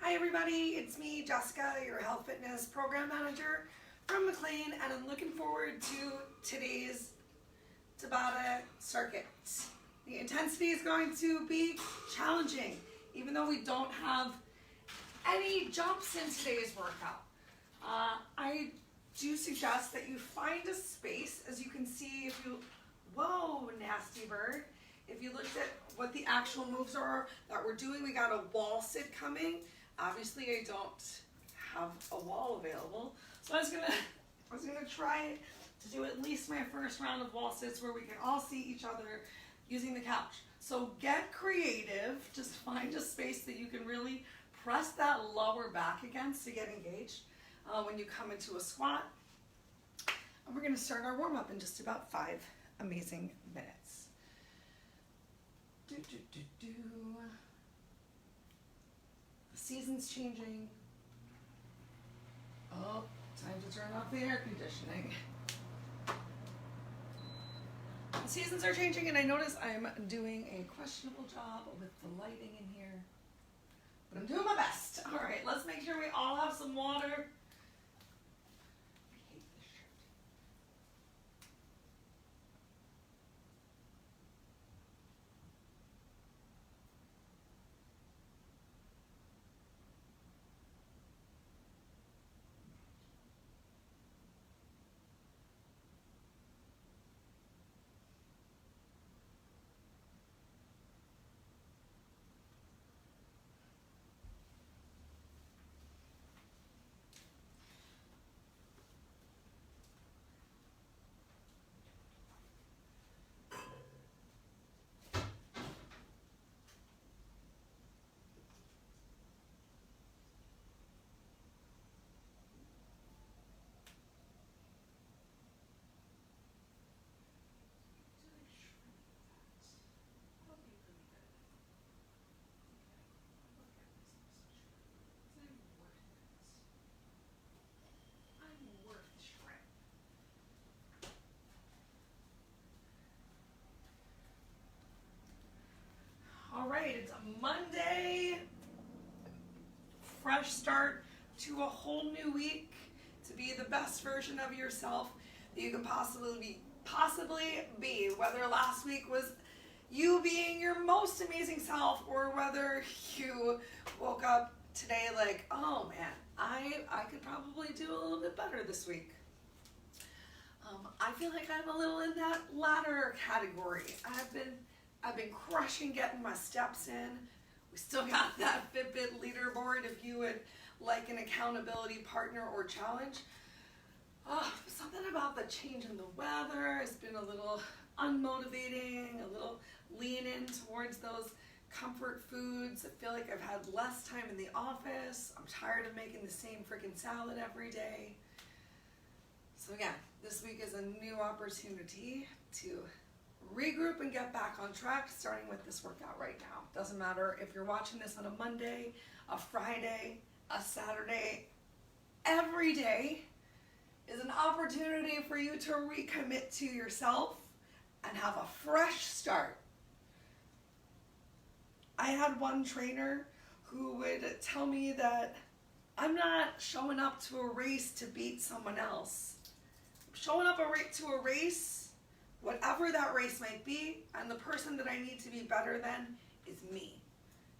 Hi everybody, it's me, Jessica, your health fitness program manager from McLean, and I'm looking forward to today's Tabata circuit. The intensity is going to be challenging, even though we don't have any jumps in today's workout. I do suggest that you find a space. As you can see, if you, whoa, nasty bird. If you looked at what the actual moves are that we're doing, we got a wall sit coming. Obviously, I don't have a wall available, so I was gonna try to do at least my first round of wall sits where we can all see each other using the couch. So get creative. Just find a space that you can really press that lower back against to get engaged when you come into a squat. And we're gonna start our warm up in just about 5 amazing minutes. The season's changing. Oh, time to turn off the air conditioning. The seasons are changing, and I notice I'm doing a questionable job with the lighting in here, but I'm doing my best. All right, let's make sure we all have some water. All right, it's a Monday, fresh start to a whole new week to be the best version of yourself that you can possibly be, whether last week was you being your most amazing self or whether you woke up today like, oh man, I could probably do a little bit better this week. I feel like I'm a little in that latter category. I've been crushing getting my steps in. We still got that Fitbit leaderboard if you would like an accountability partner or challenge. Something about the change in the weather has been a little unmotivating, a little lean in towards those comfort foods. I feel like I've had less time in the office. I'm tired of making the same freaking salad every day. So again, this week is a new opportunity to regroup and get back on track, starting with this workout right now. Doesn't matter if you're watching this on a Monday, a Friday, a Saturday. Every day is an opportunity for you to recommit to yourself and have a fresh start. I had one trainer who would tell me that I'm not showing up to a race to beat someone else. I'm showing up to a race, whatever that race might be, and the person that I need to be better than is me.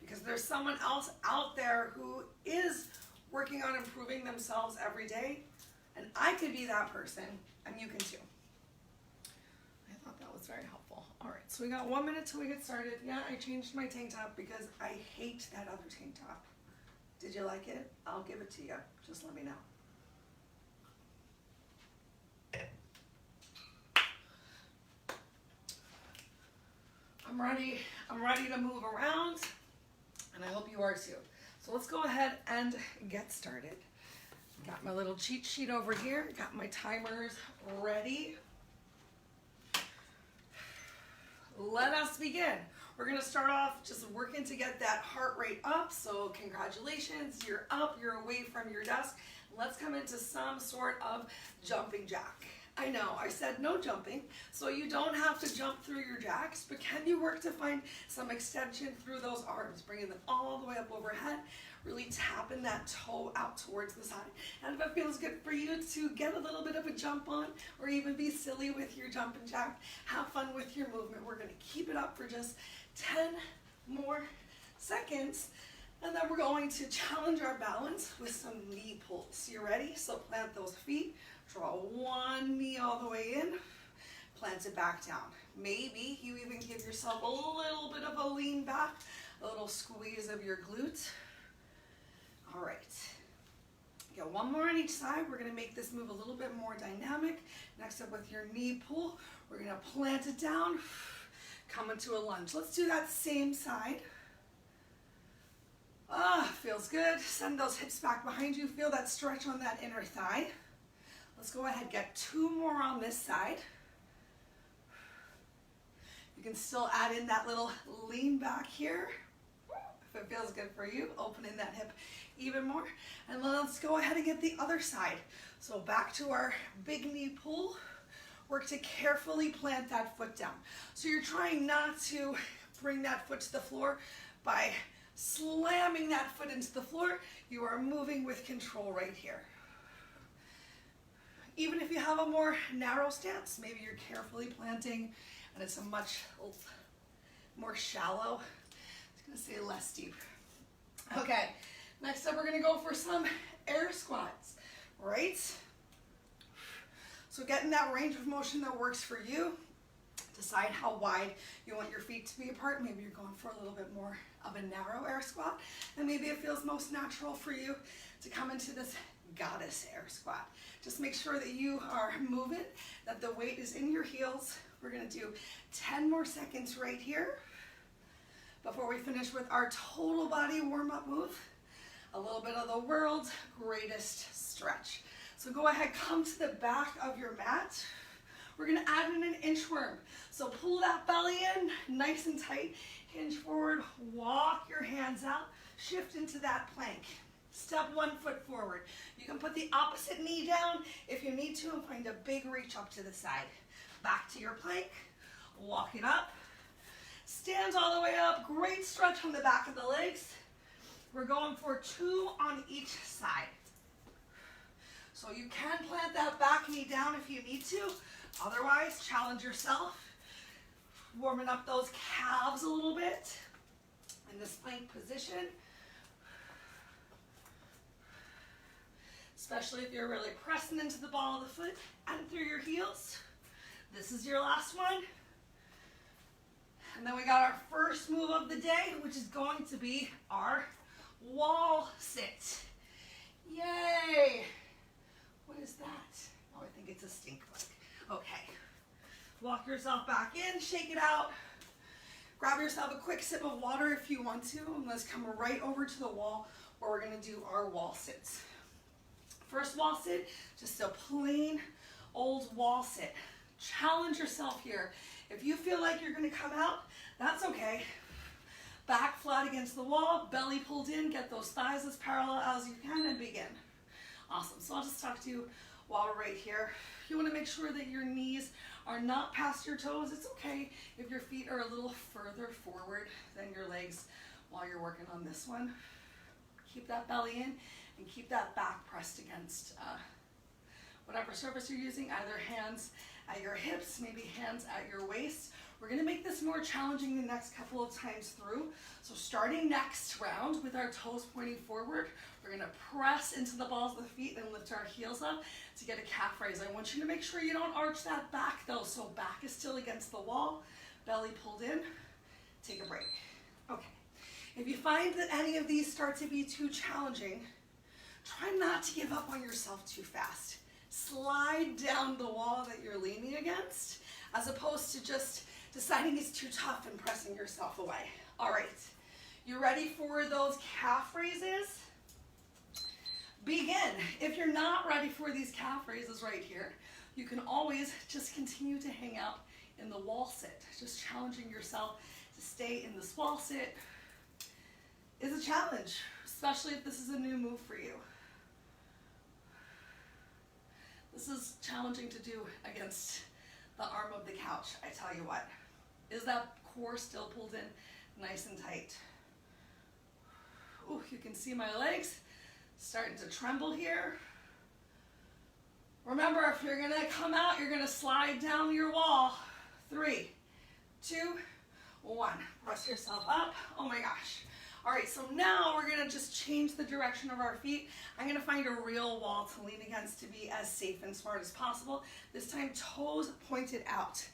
Because there's someone else out there who is working on improving themselves every day, and I could be that person, and you can too. I thought that was very helpful. All right, so we got 1 minute till we get started. Yeah, I changed my tank top because I hate that other tank top. Did you like it? I'll give it to you. Just let me know. I'm ready to move around, and I hope you are too. So let's go ahead and get started. Got my little cheat sheet over here, got my timers ready. Let us begin. We're gonna start off just working to get that heart rate up. So congratulations, you're up, you're away from your desk. Let's come into some sort of jumping jack. I know, I said no jumping, so you don't have to jump through your jacks, but can you work to find some extension through those arms, bringing them all the way up overhead, really tapping that toe out towards the side. And if it feels good for you to get a little bit of a jump on, or even be silly with your jump and jack, have fun with your movement. We're gonna keep it up for just 10 more seconds. And then we're going to challenge our balance with some knee pulls. You ready? So plant those feet, draw one knee all the way in, plant it back down. Maybe you even give yourself a little bit of a lean back, a little squeeze of your glute. All right. Get one more on each side. We're gonna make this move a little bit more dynamic. Next up with your knee pull, we're gonna plant it down, come into a lunge. Let's do that same side. Feels good. Send those hips back behind you. Feel that stretch on that inner thigh. Let's go ahead, get 2 more on this side. You can still add in that little lean back here. If it feels good for you, opening that hip even more. And let's go ahead and get the other side. So back to our big knee pull. Work to carefully plant that foot down. So you're trying not to bring that foot to the floor by slamming that foot into the floor. You are moving with control right here. Even if you have a more narrow stance, maybe you're carefully planting and it's a much more shallow, I was gonna say less deep. Okay, next up we're gonna go for some air squats, right? So get in that range of motion that works for you. Decide how wide you want your feet to be apart. Maybe you're going for a little bit more of a narrow air squat, and maybe it feels most natural for you to come into this goddess air squat. Just make sure that you are moving, that the weight is in your heels. We're gonna do 10 more seconds right here before we finish with our total body warm-up move, a little bit of the world's greatest stretch. So go ahead, come to the back of your mat. We're gonna add in an inchworm. So pull that belly in, nice and tight, hinge forward, walk your hands out, shift into that plank. Step 1 foot forward. You can put the opposite knee down if you need to and find a big reach up to the side. Back to your plank, walk it up, stand all the way up, great stretch on the back of the legs. We're going for 2 on each side. So you can plant that back knee down if you need to. Otherwise, challenge yourself. Warming up those calves a little bit in this plank position. Especially if you're really pressing into the ball of the foot and through your heels. This is your last one. And then we got our first move of the day, which is going to be our wall sit. Yay! What is that? Oh, I think it's a stink bug. Okay. Walk yourself back in, shake it out. Grab yourself a quick sip of water if you want to, and let's come right over to the wall where we're gonna do our wall sits. First wall sit, just a plain old wall sit. Challenge yourself here. If you feel like you're gonna come out, that's okay. Back flat against the wall, belly pulled in, get those thighs as parallel as you can and begin. Awesome, so I'll just talk to you while we're right here. You wanna make sure that your knees are not past your toes. It's okay if your feet are a little further forward than your legs while you're working on this one. Keep that belly in and keep that back pressed against whatever surface you're using, either hands at your hips, maybe hands at your waist. We're gonna make this more challenging the next couple of times through. So starting next round with our toes pointing forward, we're gonna press into the balls of the feet and lift our heels up to get a calf raise. I want you to make sure you don't arch that back though. So back is still against the wall, belly pulled in, take a break. Okay, if you find that any of these start to be too challenging, try not to give up on yourself too fast. Slide down the wall that you're leaning against, as opposed to just deciding it's too tough and pressing yourself away. All right, you ready for those calf raises? Begin. If you're not ready for these calf raises right here, you can always just continue to hang out in the wall sit. Just challenging yourself to stay in this wall sit is a challenge, especially if this is a new move for you. This is challenging to do against the arm of the couch, I tell you what. Is that core still pulled in nice and tight? Ooh, you can see my legs starting to tremble here. Remember, if you're gonna come out, you're gonna slide down your wall. 3, 2, 1. Press yourself up. Oh my gosh. All right, so now we're gonna just change the direction of our feet. I'm gonna find a real wall to lean against to be as safe and smart as possible. This time, toes pointed out.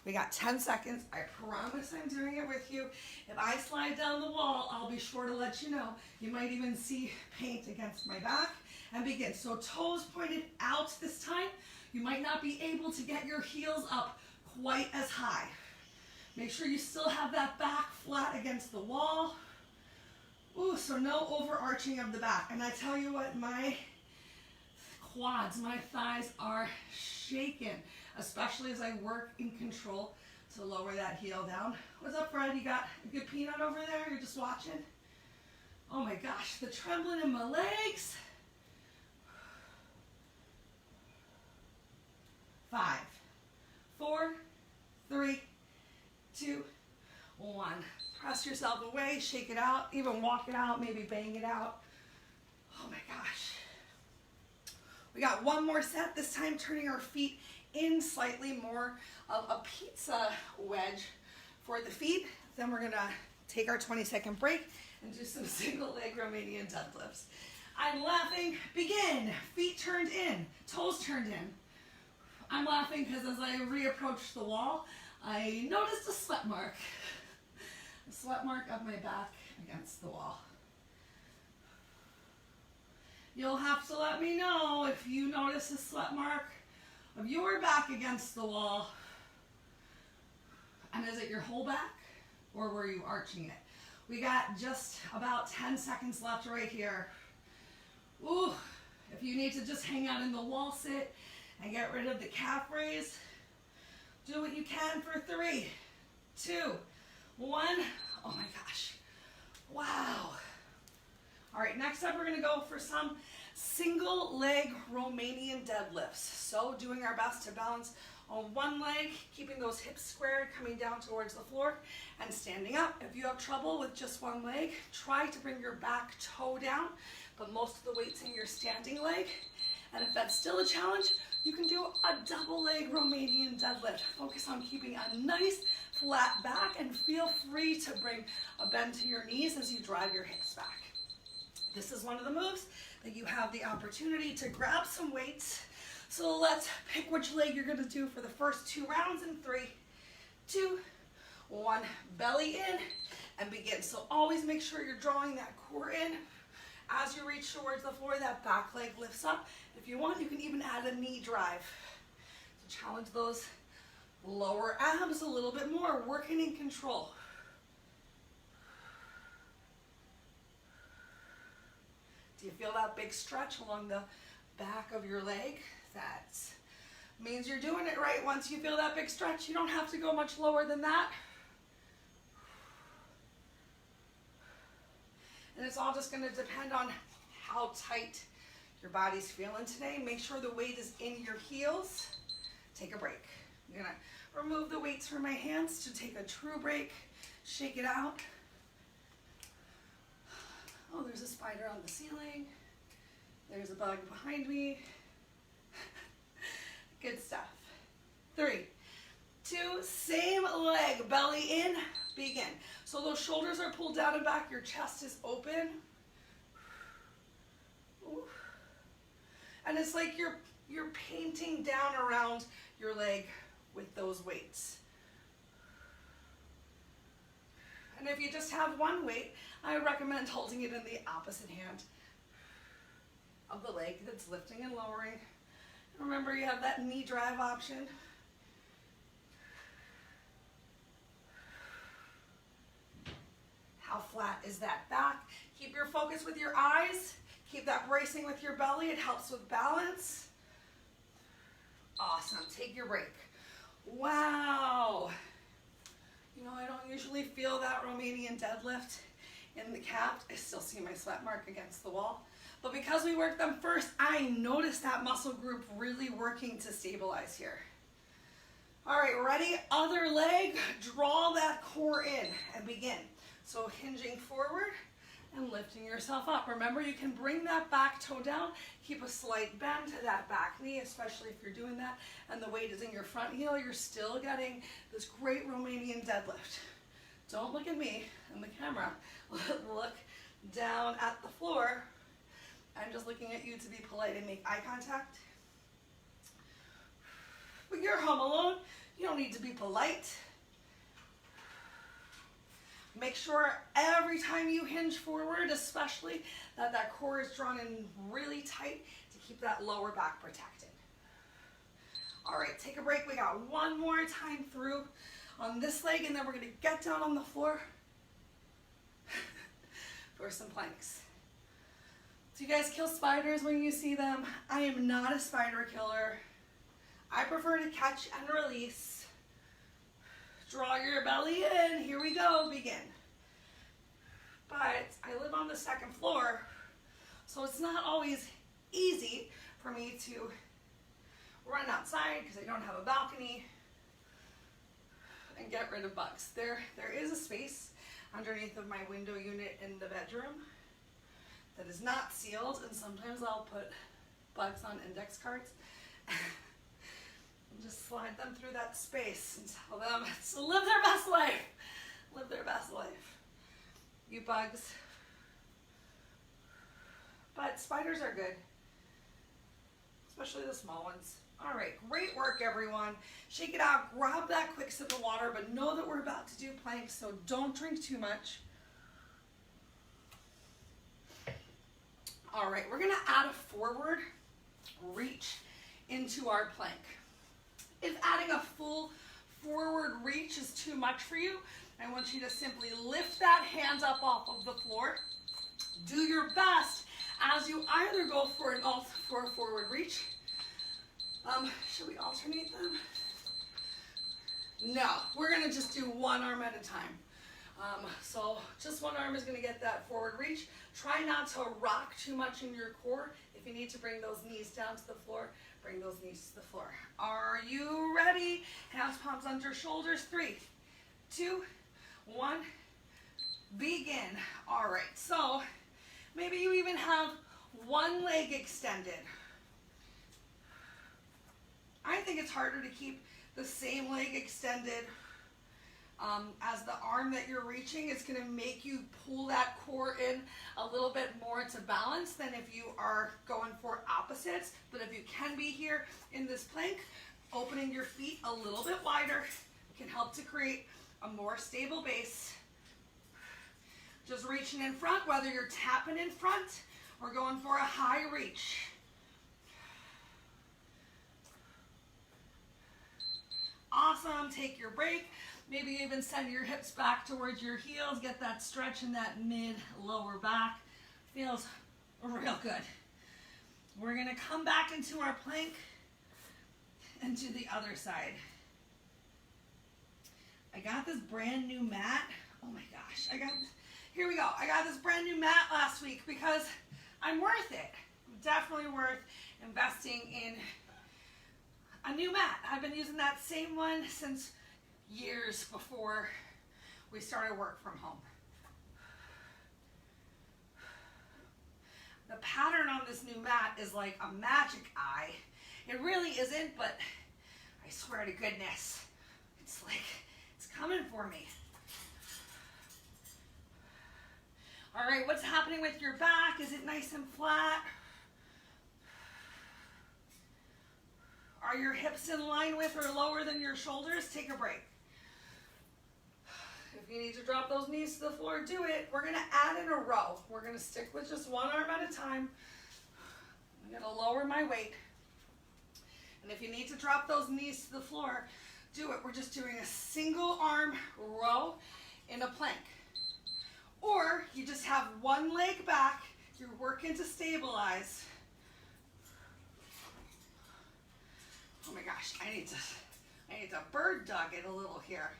We got 10 seconds. I promise I'm doing it with you. If I slide down the wall, I'll be sure to let you know. You might even see paint against my back. And begin. So toes pointed out this time. You might not be able to get your heels up quite as high. Make sure you still have that back flat against the wall. Ooh, so no overarching of the back. And I tell you what, my quads, my thighs are shaking, especially as I work in control to lower that heel down. What's up, Fred? You got a good peanut over there? You're just watching? Oh my gosh, the trembling in my legs. 5, 4, 3, 2, 1. Press yourself away, shake it out, even walk it out, maybe bang it out. Oh my gosh. We got one more set, this time turning our feet in slightly, more of a pizza wedge for the feet. Then we're gonna take our 20-second break and do some single leg Romanian deadlifts. I'm laughing, begin. Feet turned in, toes turned in. I'm laughing because as I reapproached the wall, I noticed a sweat mark. A sweat mark of my back against the wall. You'll have to let me know if you notice a sweat mark of your back against the wall. And is it your whole back or were you arching it? We got just about 10 seconds left right here. Ooh, if you need to just hang out in the wall sit and get rid of the calf raise, do what you can for 3, 2, 1. Oh my gosh. Wow. All right, next up we're gonna go for some single leg Romanian deadlifts. So doing our best to balance on one leg, keeping those hips squared, coming down towards the floor, and standing up. If you have trouble with just one leg, try to bring your back toe down, but most of the weight's in your standing leg. And if that's still a challenge, you can do a double leg Romanian deadlift. Focus on keeping a nice flat back and feel free to bring a bend to your knees as you drive your hips back. This is one of the moves that you have the opportunity to grab some weights. So let's pick which leg you're gonna do for the first 2 rounds in 3, 2, 1. Belly in and begin. So always make sure you're drawing that core in. As you reach towards the floor, that back leg lifts up. If you want, you can even add a knee drive to challenge those lower abs a little bit more, working in control. Do you feel that big stretch along the back of your leg? That means you're doing it right. Once you feel that big stretch, you don't have to go much lower than that. And it's all just going to depend on how tight your body's feeling today. Make sure the weight is in your heels. Take a break. I'm going to remove the weights from my hands to take a true break. Shake it out. Oh, there's a spider on the ceiling. There's a bug behind me. Good stuff. 3, 2, same leg, belly in, begin. So those shoulders are pulled down and back, your chest is open. Ooh. And it's like you're painting down around your leg with those weights. And if you just have one weight, I recommend holding it in the opposite hand of the leg that's lifting and lowering. Remember, you have that knee drive option. How flat is that back? Keep your focus with your eyes. Keep that bracing with your belly. It helps with balance. Awesome. Take your break. Wow. You know, I don't usually feel that Romanian deadlift in the calf. I still see my sweat mark against the wall. But because we worked them first, I noticed that muscle group really working to stabilize here. All right, ready? Other leg, draw that core in and begin. So hinging forward and lifting yourself up. Remember, you can bring that back toe down, keep a slight bend to that back knee, especially if you're doing that and the weight is in your front heel. You're still getting this great Romanian deadlift. Don't look at me and the camera. Look down at the floor. I'm just looking at you to be polite and make eye contact. But you're home alone. You don't need to be polite. Make sure every time you hinge forward, especially, that core is drawn in really tight to keep that lower back protected. All right, take a break. We got one more time through on this leg, and then we're going to get down on the floor for some planks. Do you guys kill spiders when you see them? I am not a spider killer. I prefer to catch and release. Draw your belly in. Here we go. Begin. But I live on the second floor, so it's not always easy for me to run outside because I don't have a balcony and get rid of bugs. There is a space underneath of my window unit in the bedroom that is not sealed, and sometimes I'll put bugs on index cards and just slide them through that space and tell them to live their best life. Live their best life. You bugs. But spiders are good, especially the small ones. All right, great work, everyone. Shake it out, grab that quick sip of water, but know that we're about to do planks, so don't drink too much. All right, we're gonna add a forward reach into our plank. If adding a full forward reach is too much for you, I want you to simply lift that hand up off of the floor. Do your best as you either go for a forward reach. Should we alternate them? No, we're gonna just do one arm at a time. So just one arm is gonna get that forward reach. Try not to rock too much in your core. If you need to bring those knees down to the floor, bring those knees to the floor. Are you ready? Hands, palms under shoulders. 3, 2, 1, begin. All right, so maybe you even have one leg extended. I think it's harder to keep the same leg extended as the arm that you're reaching. It's going to make you pull that core in a little bit more to balance than if you are going for opposites. But if you can be here in this plank, opening your feet a little bit wider can help to create a more stable base. Just reaching in front, whether you're tapping in front or going for a high reach. Awesome, take your break. Maybe even send your hips back towards your heels. Get that stretch in that mid-lower back. Feels real good. We're gonna come back into our plank and to the other side. I got this brand new mat. Oh my gosh, here we go. I got this brand new mat last week because I'm worth it. Definitely worth investing in a new mat. I've been using that same one since years before we started work from home. The pattern on this new mat is like a magic eye. It really isn't, but I swear to goodness, it's like it's coming for me. All right, what's happening with your back? Is it nice and flat? Are your hips in line with or lower than your shoulders? Take a break. If you need to drop those knees to the floor, do it. We're gonna add in a row. We're gonna stick with just one arm at a time. I'm gonna lower my weight. And if you need to drop those knees to the floor, do it. We're just doing a single arm row in a plank. Or you just have one leg back, you're working to stabilize. Oh my gosh, I need to bird dog it a little here.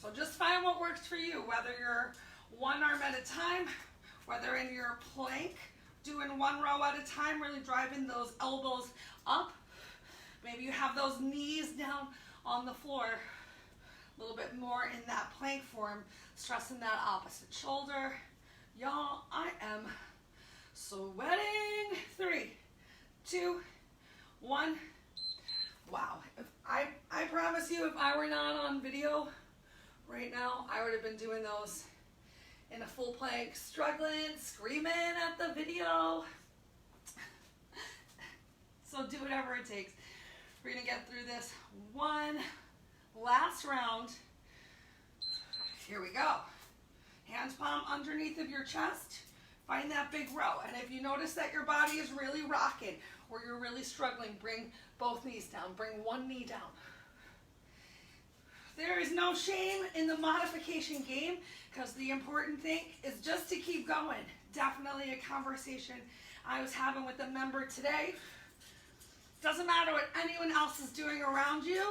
So just find what works for you, whether you're one arm at a time, whether in your plank, doing one row at a time, really driving those elbows up. Maybe you have those knees down on the floor. A little bit more in that plank form, stressing that opposite shoulder. Y'all, I am sweating. 3, 2, 1. Wow. I promise you, if I were not on video right now, I would have been doing those in a full plank, struggling, screaming at the video. So do whatever it takes. We're gonna get through this one last round. Here we go. Hands palm underneath of your chest. Find that big row. And if you notice that your body is really rocking or you're really struggling, bring both knees down. Bring one knee down. There is no shame in the modification game, because the important thing is just to keep going. Definitely a conversation I was having with a member today. Doesn't matter what anyone else is doing around you.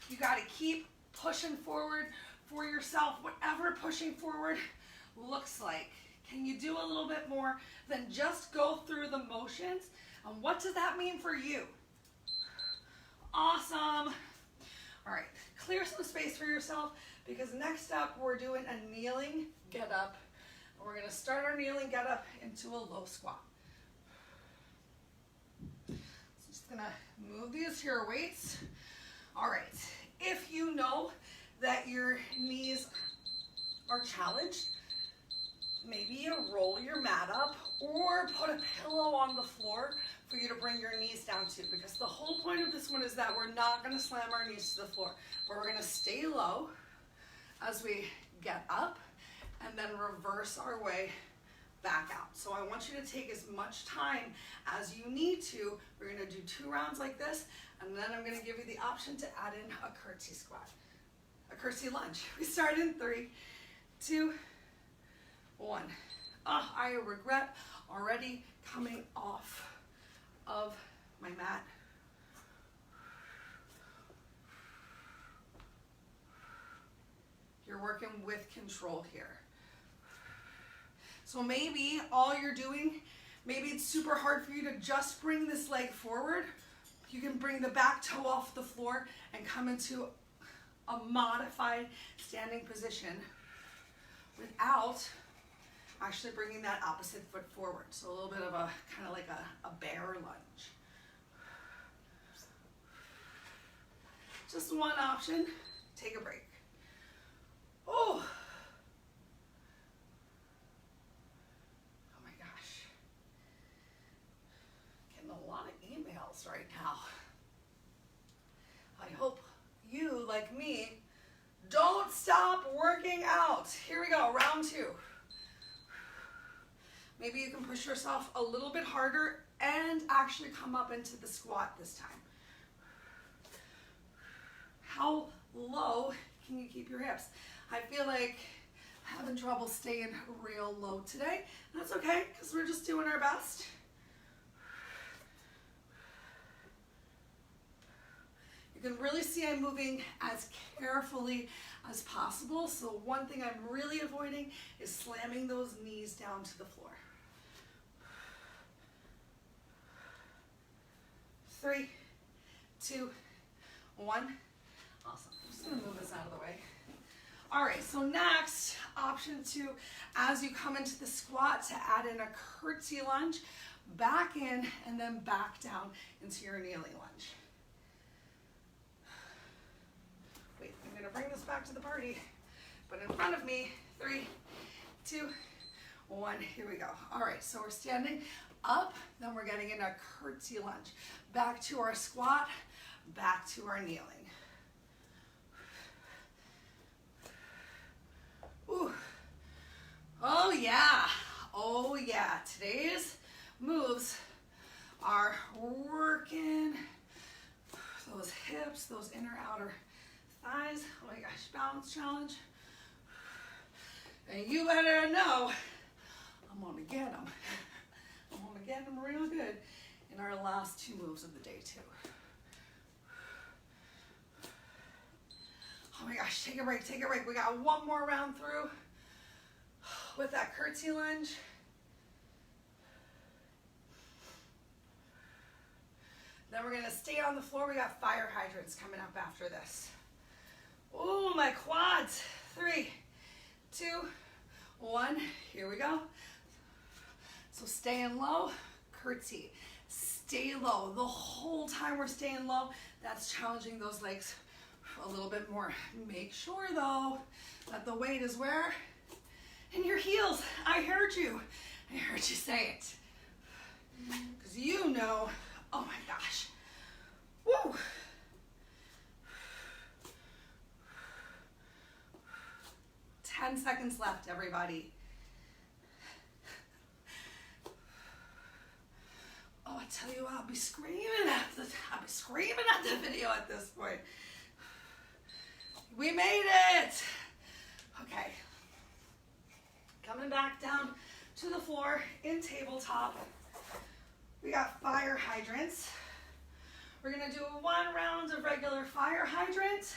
You got to keep pushing forward for yourself, whatever pushing forward looks like. Can you do a little bit more than just go through the motions? And what does that mean for you? Awesome. All right, clear some space for yourself, because next up we're doing a kneeling get up. And we're going to start our kneeling get up into a low squat. So just going to move these here weights. All right, if you know that your knees are challenged, maybe you roll your mat up or put a pillow on the floor for you to bring your knees down to, because the whole point of this one is that we're not going to slam our knees to the floor, but we're going to stay low as we get up and then reverse our way back out. So I want you to take as much time as you need to. We're going to do 2 rounds like this, and then I'm going to give you the option to add in a curtsy squat, a curtsy lunge. We start in 3, 2, 1. Oh, I regret already coming off of my mat. You're working with control here. So maybe all you're doing, maybe it's super hard for you to just bring this leg forward. You can bring the back toe off the floor and come into a modified standing position without actually bringing that opposite foot forward. So a little bit of a kind of like a bear lunge. Just one option. Take a break. Oh. Oh my gosh. Getting a lot of emails right now. I hope you, like me, don't stop working out. Here we go, round 2. Maybe you can push yourself a little bit harder and actually come up into the squat this time. How low can you keep your hips? I feel like I'm having trouble staying real low today. That's okay, because we're just doing our best. You can really see I'm moving as carefully as possible. So one thing I'm really avoiding is slamming those knees down to the floor. 3, 2, 1. Awesome. I'm just going to move this out of the way. All right, so next, option 2, as you come into the squat, to add in a curtsy lunge, back in and then back down into your kneeling lunge. Wait, I'm going to bring this back to the party, but in front of me, 3, 2, 1, here we go. All right, so we're standing up, then we're getting in a curtsy lunge. Back to our squat, back to our kneeling. Ooh. Oh yeah, oh yeah. Today's moves are working those hips, those inner outer thighs. Oh my gosh, balance challenge. And you better know I'm gonna get them. I'm gonna get them real good in our last 2 moves of the day too. Oh my gosh, take a break, take a break. We got one more round through with that curtsy lunge. Then we're gonna stay on the floor. We got fire hydrants coming up after this. Oh, my quads. 3, 2, 1. Here we go. So staying low, curtsy. Stay low. The whole time we're staying low, that's challenging those legs a little bit more. Make sure though that the weight is where? In your heels. I heard you. I heard you say it. Because you know, oh my gosh. Woo! 10 seconds left, everybody. Oh, I tell you what, I'll be screaming at the video at this point. We made it. Okay. Coming back down to the floor in tabletop. We got fire hydrants. We're gonna do 1 round of regular fire hydrant,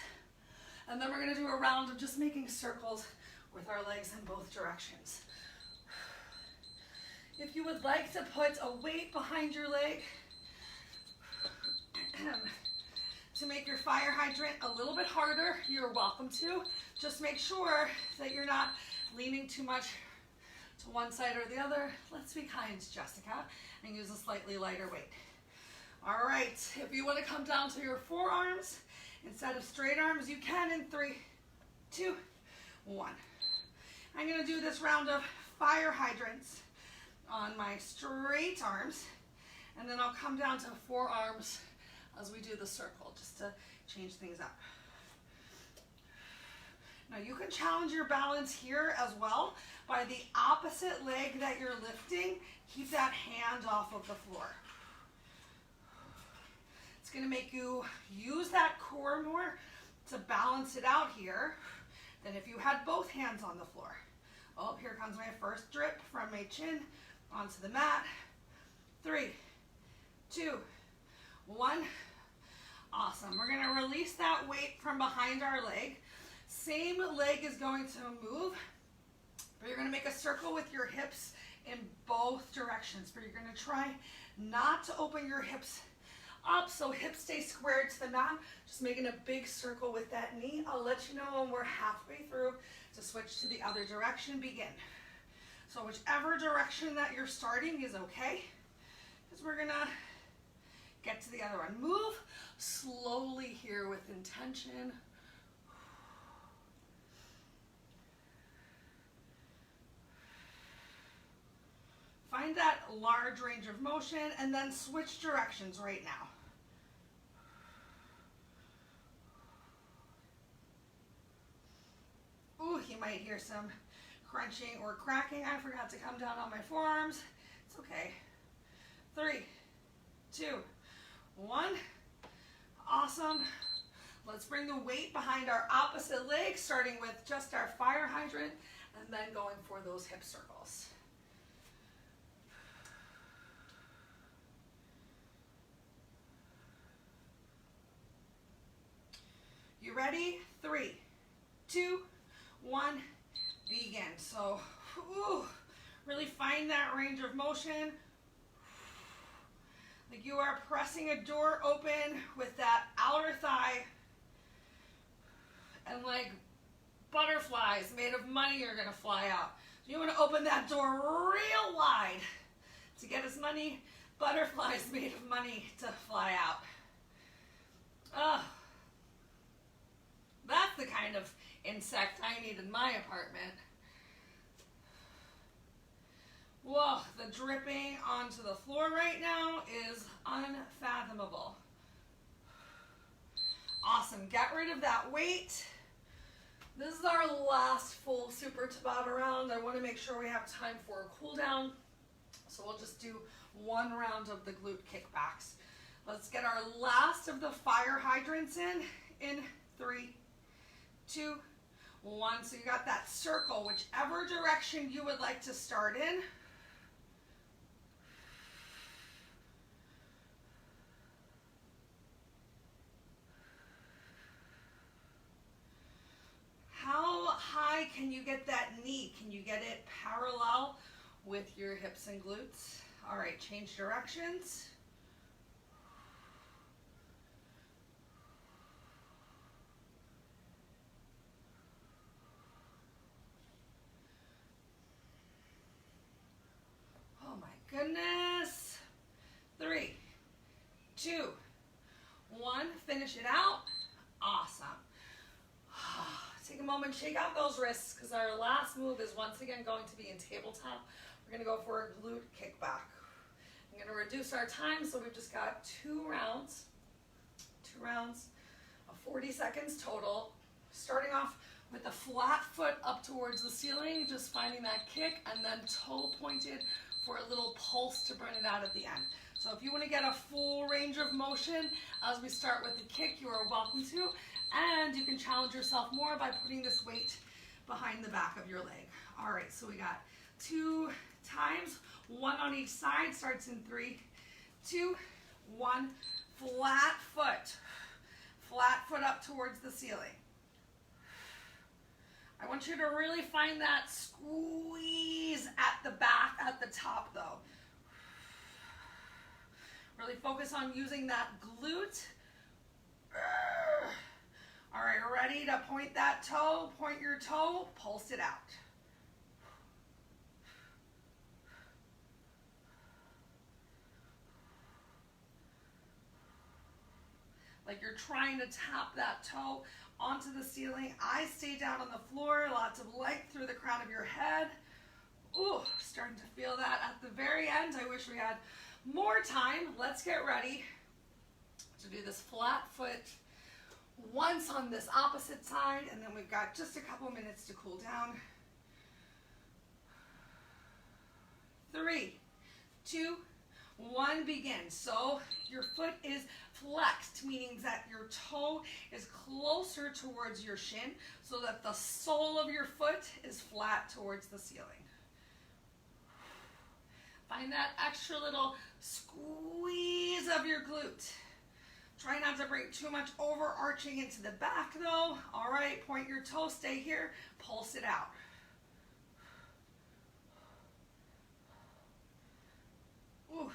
and then we're gonna do a round of just making circles with our legs in both directions. If you would like to put a weight behind your leg to make your fire hydrant a little bit harder, you're welcome to. Just make sure that you're not leaning too much to one side or the other. Let's be kind, Jessica, and use a slightly lighter weight. All right, if you want to come down to your forearms instead of straight arms, you can in 3, 2, 1. I'm going to do this round of fire hydrants on my straight arms, and then I'll come down to forearms as we do the circle, just to change things up. Now you can challenge your balance here as well by the opposite leg that you're lifting. Keep that hand off of the floor. It's going to make you use that core more to balance it out here than if you had both hands on the floor. Oh, here comes my first drip from my chin onto the mat. 3, 2, 1. Awesome. We're going to release that weight from behind our leg. Same leg is going to move, but you're going to make a circle with your hips in both directions. But you're going to try not to open your hips up so hips stay squared to the mat. Just making a big circle with that knee. I'll let you know when we're halfway through to switch to the other direction. Begin. So whichever direction that you're starting is okay, because we're going to get to the other one. Move slowly here with intention. Find that large range of motion and then switch directions right now. Ooh, you might hear some crunching or cracking. I forgot to come down on my forearms. It's okay. 3, 2, 1. Awesome. Let's bring the weight behind our opposite leg, starting with just our fire hydrant and then going for those hip circles. You ready? 3, 2, 1, begin. So, really find that range of motion. Like you are pressing a door open with that outer thigh, and like butterflies made of money are gonna fly out. So you want to open that door real wide to get as many butterflies made of money to fly out. That's the kind of insect I need in my apartment. Whoa, the dripping onto the floor right now is unfathomable. Awesome, get rid of that weight. This is our last full super Tabata round. I want to make sure we have time for a cool down. So we'll just do 1 round of the glute kickbacks. Let's get our last of the fire hydrants in 3, 2, 1. So you got that circle, whichever direction you would like to start in. How high can you get that knee? Can you get it parallel with your hips and glutes? All right, change directions. finish it out. Awesome. Take a moment, shake out those wrists, because our last move is once again going to be in tabletop. We're going to go for a glute kickback. I'm going to reduce our time, so we've just got 2 rounds of 40 seconds total. Starting off with a flat foot up towards the ceiling, just finding that kick, and then toe pointed for a little pulse to bring it out at the end. So if you want to get a full range of motion as we start with the kick, you are welcome to. And you can challenge yourself more by putting this weight behind the back of your leg. All right, so we got 2 times, 1 on each side, starts in 3, 2, 1, flat foot up towards the ceiling. I want you to really find that squeeze at the back, at the top though. Really focus on using that glute. All right, ready to point that toe, point your toe, pulse it out. Like you're trying to tap that toe onto the ceiling. Eyes stay down on the floor, lots of length through the crown of your head. Ooh, starting to feel that at the very end. I wish we had more time. Let's get ready to do this flat foot once on this opposite side, and then we've got just a couple minutes to cool down. 3, 2, 1, begin. So your foot is flexed, meaning that your toe is closer towards your shin so that the sole of your foot is flat towards the ceiling. Find that extra little squeeze of your glute. Try not to bring too much overarching into the back though. All right, point your toe, stay here, pulse it out. Ooh,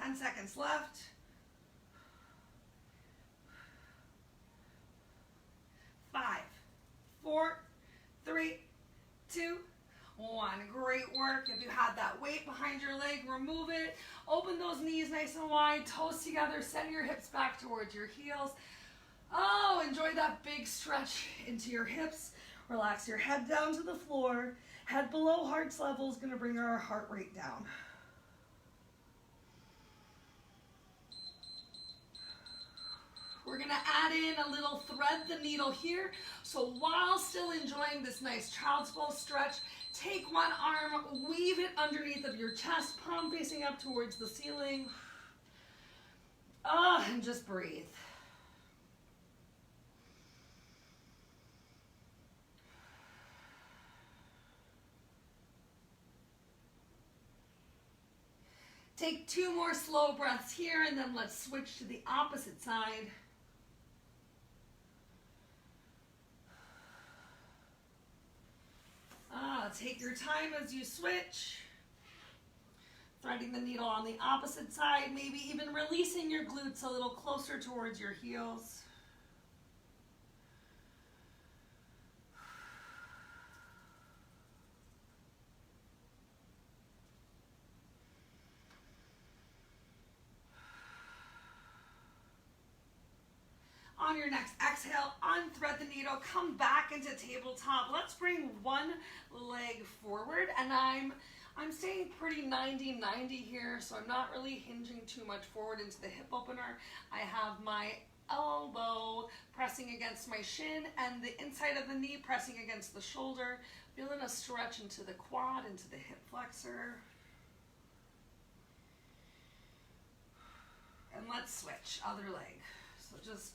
10 seconds left. 5, 4, 3, 2, 1. Great work. If you had that weight behind your leg, remove it. Open those knees nice and wide, toes together, send your hips back towards your heels. Oh, enjoy that big stretch into your hips. Relax your head down to the floor. Head below heart level is going to bring our heart rate down. We're going to add in a little thread the needle here. So while still enjoying this nice child's pose stretch, take one arm, weave it underneath of your chest, palm facing up towards the ceiling. And just breathe. Take 2 more slow breaths here, and then let's switch to the opposite side. Take your time as you switch. Threading the needle on the opposite side, maybe even releasing your glutes a little closer towards your heels. On your next exhale, unthread the needle, come back into tabletop. Let's bring one leg forward, and I'm staying pretty 90-90 here, so I'm not really hinging too much forward into the hip opener. I have my elbow pressing against my shin and the inside of the knee pressing against the shoulder. Feeling a stretch into the quad, into the hip flexor. And let's switch, other leg. So just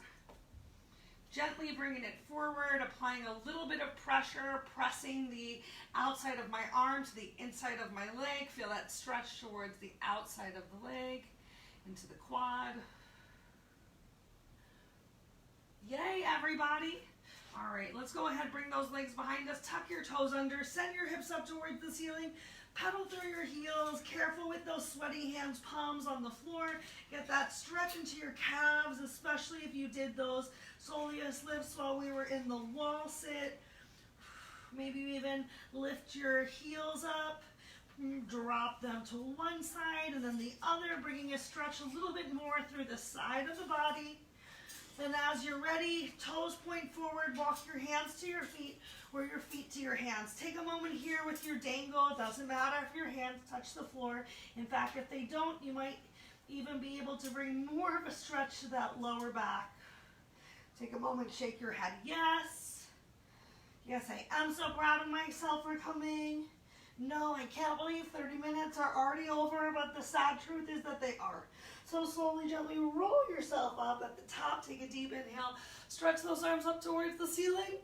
gently bringing it forward, applying a little bit of pressure, pressing the outside of my arm to the inside of my leg. Feel that stretch towards the outside of the leg, into the quad. Yay, everybody. All right, let's go ahead, bring those legs behind us, tuck your toes under, send your hips up towards the ceiling, pedal through your heels, careful with those sweaty hands, palms on the floor. Get that stretch into your calves, especially if you did those soleus lifts while we were in the wall sit. Maybe even lift your heels up, drop them to one side and then the other, bringing a stretch a little bit more through the side of the body. Then as you're ready, toes point forward, walk your hands to your feet or your feet to your hands. Take a moment here with your dangle. It doesn't matter if your hands touch the floor. In fact, if they don't, you might even be able to bring more of a stretch to that lower back. Take a moment, shake your head. Yes. Yes, I am so proud of myself for coming. No, I can't believe 30 minutes are already over, but the sad truth is that they are. So slowly, gently roll yourself up at the top. Take a deep inhale. Stretch those arms up towards the ceiling.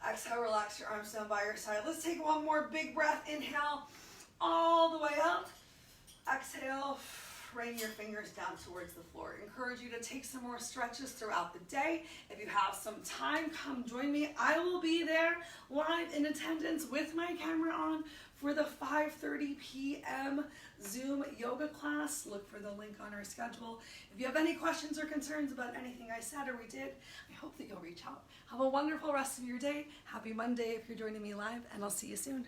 Exhale, relax your arms down by your side. Let's take one more big breath. Inhale all the way up. Exhale, rain your fingers down towards the floor. Encourage you to take some more stretches throughout the day. If you have some time, come join me. I will be there live in attendance with my camera on for the 5:30 p.m. Zoom yoga class. Look for the link on our schedule. If you have any questions or concerns about anything I said or we did, I hope that you'll reach out. Have a wonderful rest of your day. Happy Monday if you're joining me live, and I'll see you soon.